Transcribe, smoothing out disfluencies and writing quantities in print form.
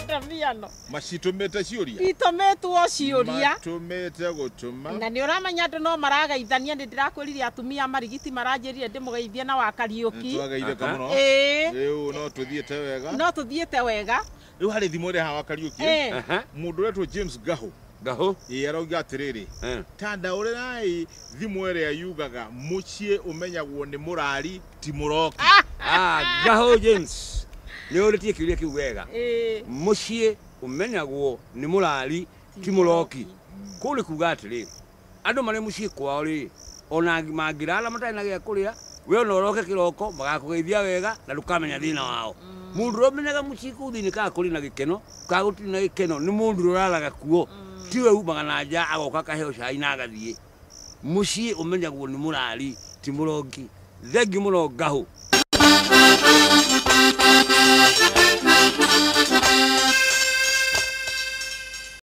Raviano. Macitumite ciuria. Itumetwo ciuria. Matumite gutuma. Na ni uramenya andu no maragaithania ndi ndirakwirire atumia marigiti maranjirire ndimugeithie na wakariuki. Twagaitheka muno. Riu no tuthiete wega. No tuthiete wega. Riu hari thimu ri ha wakariuki. Mundu retwo James Gaho. Gaho. Arauga atiriri. Tanda uri nai thimu ria yugaga mucie umenyagwo ni murari ti muroki. Gaho James. Ni uritie kiuria kiu wega. Mucie umenyagwo ni murari ti muroki. Kuri kuga atiriri. Andu mari mucie kwao ri ona mangirala matai na gia kuria we no roke kiroko magakugeithia wega na ndukamenya thina wao. Mundu romenyaga mucie ku thini ka kuri na gikeno ka gutiri na gikeno ni mundu uraraga kuo. Tiwe umaga na nja agoka kaheo cai na gathie. Mucie umenyagwo ni murari ti muroki. Thengi muno Gaho.